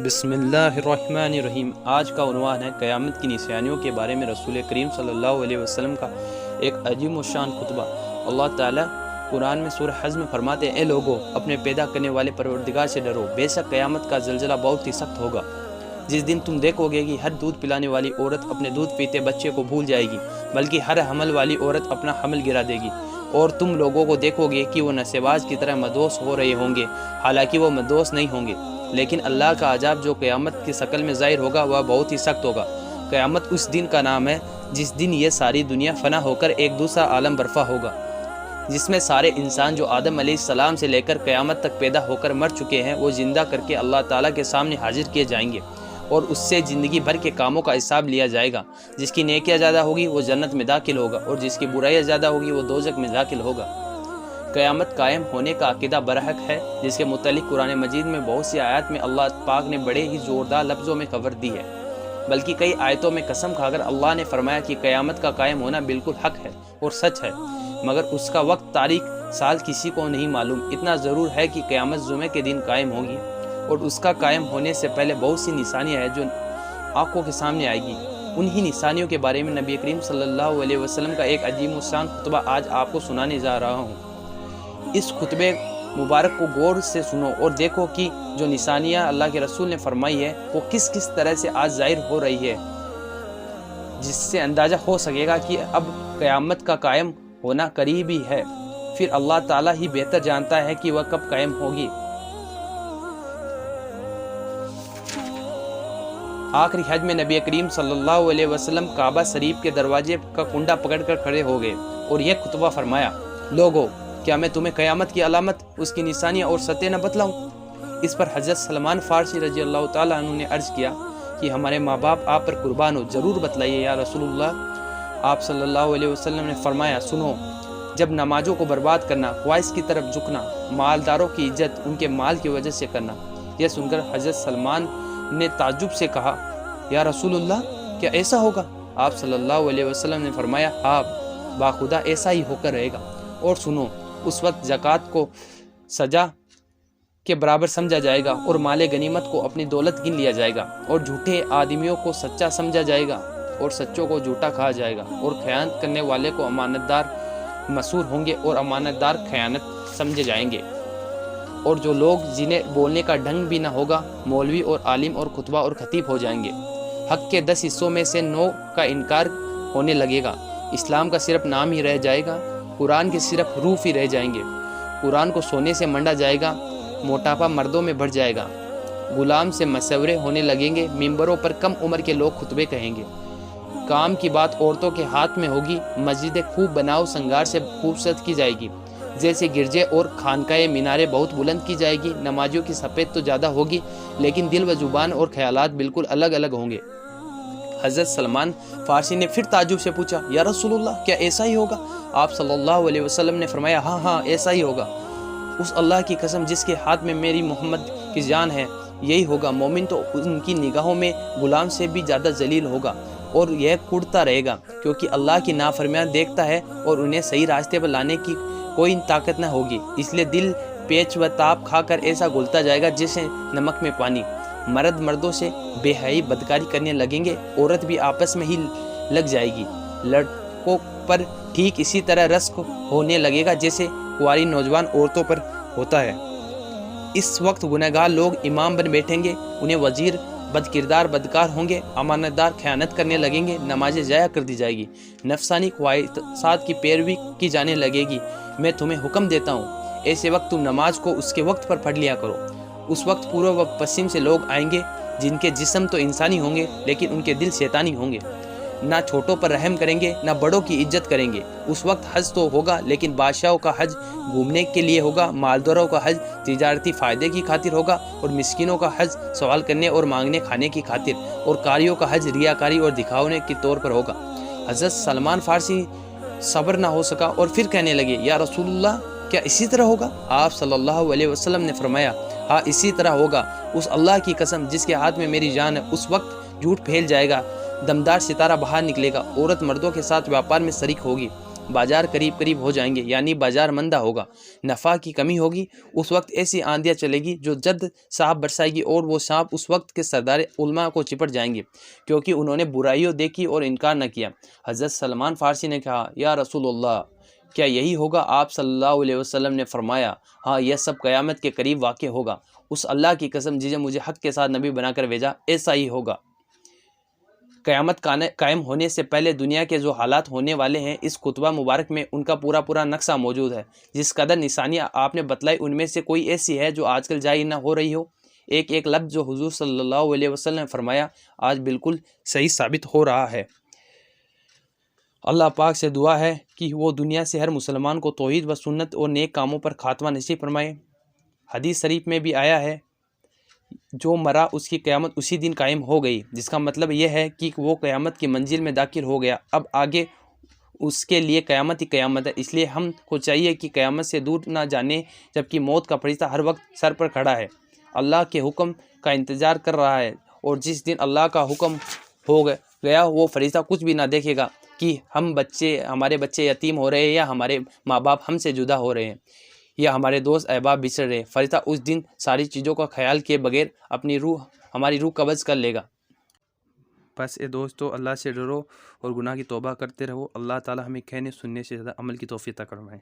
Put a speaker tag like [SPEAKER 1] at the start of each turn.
[SPEAKER 1] بسم اللہ الرحمن الرحیم۔ آج کا عنوان ہے قیامت کی نشانیوں کے بارے میں رسول کریم صلی اللہ علیہ وسلم کا ایک عظیم و شان خطبہ۔ اللہ تعالیٰ قرآن میں سورہ حج میں فرماتے ہیں، اے لوگو اپنے پیدا کرنے والے پروردگار سے ڈرو، بے شک قیامت کا زلزلہ بہت ہی سخت ہوگا۔ جس دن تم دیکھو گے کہ ہر دودھ پلانے والی عورت اپنے دودھ پیتے بچے کو بھول جائے گی، بلکہ ہر حمل والی عورت اپنا حمل گرا دے گی، اور تم لوگوں کو دیکھو گے کہ وہ نشیباز کی طرح مدوس ہو رہے ہوں گے، حالانکہ وہ مدوس نہیں ہوں گے، لیکن اللہ کا عذاب جو قیامت کی شکل میں ظاہر ہوگا وہ بہت ہی سخت ہوگا۔ قیامت اس دن کا نام ہے جس دن یہ ساری دنیا فنا ہو کر ایک دوسرا عالم برپا ہوگا، جس میں سارے انسان جو آدم علیہ السلام سے لے کر قیامت تک پیدا ہو کر مر چکے ہیں وہ زندہ کر کے اللہ تعالیٰ کے سامنے حاضر کیے جائیں گے، اور اس سے زندگی بھر کے کاموں کا حساب لیا جائے گا۔ جس کی نیکیاں زیادہ ہوگی وہ جنت میں داخل ہوگا، اور جس کی برائیاں زیادہ ہوگی وہ دوزخ میں داخل ہوگا۔ قیامت قائم ہونے کا عقیدہ برحق ہے، جس کے متعلق قرآن مجید میں بہت سی آیات میں اللہ پاک نے بڑے ہی زوردار لفظوں میں خبر دی ہے، بلکہ کئی آیتوں میں قسم کھا کر اللہ نے فرمایا کہ قیامت کا قائم ہونا بالکل حق ہے اور سچ ہے، مگر اس کا وقت، تاریخ، سال کسی کو نہیں معلوم۔ اتنا ضرور ہے کہ قیامت جمعے کے دن قائم ہوگی، اور اس کا قائم ہونے سے پہلے بہت سی نشانیاں ہیں جو آنکھوں کے سامنے آئے گی۔ انہی نشانیوں کے بارے میں نبی کریم صلی اللہ علیہ وسلم کا ایک عظیم الشان خطبہ آج آپ کو سنانے جا رہا ہوں۔ اس خطبے مبارک کو غور سے سنو اور دیکھو کہ جو نشانیاں اللہ کے رسول نے فرمائی ہے وہ کس کس طرح سے آج ظاہر ہو رہی ہے، جس سے اندازہ ہو سکے گا کہ اب قیامت کا قائم ہونا قریب ہی ہے۔ پھر اللہ تعالیٰ ہی بہتر جانتا ہے کہ وہ کب قائم ہوگی۔ آخری حج میں نبی کریم صلی اللہ علیہ وسلم کعبہ شریف کے دروازے کا کنڈا پکڑ کر کھڑے ہو گئے اور یہ خطبہ فرمایا، لوگو کیا میں تمہیں قیامت کی علامت، اس کی نشانیاں اور سطح نہ بتلاؤں؟ اس پر حضرت سلمان فارسی رضی اللہ تعالیٰ عنہ نے عرض کیا کہ ہمارے ماں باپ آپ پر قربان ہو، ضرور بتلائیے یا رسول اللہ۔ آپ صلی اللہ علیہ وسلم نے فرمایا، سنو، جب نمازوں کو برباد کرنا، خواہش کی طرف جھکنا، مالداروں کی عزت ان کے مال کی وجہ سے کرنا۔ یہ سن کر حضرت سلمان نے تعجب سے کہا، یا رسول اللہ کیا ایسا ہوگا؟ آپ صلی اللہ علیہ وسلم نے فرمایا، ہاں باخدا ایسا ہی ہو کر رہے گا، اور سنو، اس وقت زکوٰۃ کو سزا کے برابر سمجھا جائے گا، اور مال غنیمت کو اپنی دولت گن لیا جائے گا، اور جھوٹے آدمیوں کو سچا سمجھا جائے گا، اور سچوں کو جھوٹا کہا جائے گا، اور خیانت کرنے والے کو امانت دار مسعور ہوں گے، اور امانت دار خیانت سمجھے جائیں گے، اور جو لوگ جنہیں بولنے کا ڈھنگ بھی نہ ہوگا مولوی اور عالم اور خطبہ اور خطیب ہو جائیں گے۔ حق کے 10 حصوں میں سے 9 کا انکار ہونے لگے گا، اسلام کا صرف نام ہی رہ جائے گا، قرآن کے صرف حروف ہی رہ جائیں گے، قرآن کو سونے سے منڈا جائے گا، موٹاپا مردوں میں بڑھ جائے گا، غلام سے مشورے ہونے لگیں گے، ممبروں پر کم عمر کے لوگ خطبے کہیں گے، کام کی بات عورتوں کے ہاتھ میں ہوگی، مسجدیں خوب بناؤ سنگار سے خوبصورت کی جائے گی، جیسے گرجے اور خانقاہ میناریں بہت بلند کی جائے گی، نمازیوں کی سفید تو زیادہ ہوگی لیکن دل و زبان اور خیالات بالکل الگ الگ ہوں گے۔ حضرت سلمان فارسی نے پھر تعجب سے پوچھا، یا رسول اللہ کیا ایسا ہی ہوگا؟ آپ صلی اللہ علیہ وسلم نے فرمایا، ہاں ہاں ایسا ہی ہوگا، اس اللہ کی قسم جس کے ہاتھ میں میری محمد کی جان ہے، یہی ہوگا۔ مومن تو ان کی نگاہوں میں غلام سے بھی زیادہ ذلیل ہوگا، اور یہ کڑتا رہے گا کیونکہ اللہ کی نافرمانی دیکھتا ہے، اور انہیں صحیح راستے پر لانے کی کوئی طاقت نہ ہوگی، اس لیے دل پیچ و تاب کھا کر ایسا گھلتا جائے گا جیسے نمک میں پانی۔ مرد مردوں سے بے حیائی بدکاری کرنے لگیں گے، عورت بھی آپس میں ہی لگ جائے گی، لڑکوں پر ٹھیک اسی طرح رشک ہونے لگے گا جیسے کنواری نوجوان عورتوں پر ہوتا ہے۔ اس وقت گنہگار لوگ امام بن بیٹھیں گے، انہیں وزیر بد کردار بدکار ہوں گے، امانت دار خیانت کرنے لگیں گے، نمازیں ضائع کر دی جائے گی، نفسانی خواہشات کی پیروی کی جانے لگے گی۔ میں تمہیں حکم دیتا ہوں، ایسے وقت تم نماز کو اس کے وقت پر پڑھ لیا کرو۔ اس وقت پورب و پشچم سے لوگ آئیں گے جن کے جسم تو انسانی ہوں گے لیکن ان کے دل شیطانی ہوں گے، نہ چھوٹوں پر رحم کریں گے نہ بڑوں کی عزت کریں گے۔ اس وقت حج تو ہوگا لیکن بادشاہوں کا حج گھومنے کے لیے ہوگا، مالداروں کا حج تجارتی فائدے کی خاطر ہوگا، اور مسکینوں کا حج سوال کرنے اور مانگنے کھانے کی خاطر، اور قاریوں کا حج ریاکاری اور دکھاونے کے طور پر ہوگا۔ حضرت سلمان فارسی صبر نہ ہو سکا اور پھر کہنے لگے، یا رسول اللہ کیا اسی طرح ہوگا؟ آپ صلی اللہ علیہ وسلم نے فرمایا، ہاں اسی طرح ہوگا، اس اللہ کی قسم جس کے ہاتھ میں میری جان ہے۔ اس وقت جھوٹ پھیل جائے گا، دمدار ستارہ باہر نکلے گا، عورت مردوں کے ساتھ ویاپار میں شریک ہوگی، بازار قریب قریب ہو جائیں گے، یعنی بازار مندہ ہوگا، نفع کی کمی ہوگی، اس وقت ایسی آندیاں چلے گی جو جد سانپ برسائے گی، اور وہ سانپ اس وقت کے سردار علماء کو چپٹ جائیں گے، کیونکہ انہوں نے برائیوں دیکھی اور انکار نہ کیا۔ حضرت سلمان فارسی نے کہا، یا رسول اللہ، کیا یہی ہوگا؟ آپ صلی اللہ علیہ وسلم نے فرمایا، ہاں، یہ سب قیامت کے قریب واقع ہوگا۔ اس اللہ کی قسم جسے مجھے حق کے ساتھ نبی بنا کر بھیجا، ایسا ہی ہوگا۔ قیامت قائم ہونے سے پہلے دنیا کے جو حالات ہونے والے ہیں، اس خطبہ مبارک میں ان کا پورا نقشہ موجود ہے۔ جس قدر نشانیاں آپ نے بتلائی، ان میں سے کوئی ایسی ہے جو آج کل ظاہر نہ ہو رہی ہو؟ ایک لفظ جو حضور صلی اللہ علیہ وسلم نے فرمایا آج بالکل صحیح ثابت ہو رہا ہے۔ اللہ پاک سے دعا ہے کہ وہ دنیا سے ہر مسلمان کو توحید و سنت اور نیک کاموں پر خاتمہ نصیب فرمائے۔ حدیث شریف میں بھی آیا ہے، جو مرا اس کی قیامت اسی دن قائم ہو گئی، جس کا مطلب یہ ہے کہ وہ قیامت کی منزل میں داخل ہو گیا، اب آگے اس کے لیے قیامت ہی قیامت ہے۔ اس لیے ہم کو چاہیے کہ قیامت سے دور نہ جانے، جبکہ موت کا فرشتہ ہر وقت سر پر کھڑا ہے، اللہ کے حکم کا انتظار کر رہا ہے، اور جس دن اللہ کا حکم ہو گیا وہ فرشتہ کچھ بھی نہ دیکھے گا کہ ہمارے بچے یتیم ہو رہے ہیں، یا ہمارے ماں باپ ہم سے جدا ہو رہے ہیں، یا ہمارے دوست احباب بچھڑ رہے ہیں۔ فرشتہ اس دن ساری چیزوں کا خیال کیے بغیر ہماری روح قبض کر لے گا۔ بس اے دوستو، اللہ سے ڈرو اور گناہ کی توبہ کرتے رہو۔ اللہ تعالی ہمیں کہنے سننے سے زیادہ عمل کی توفیق عطا فرمائے۔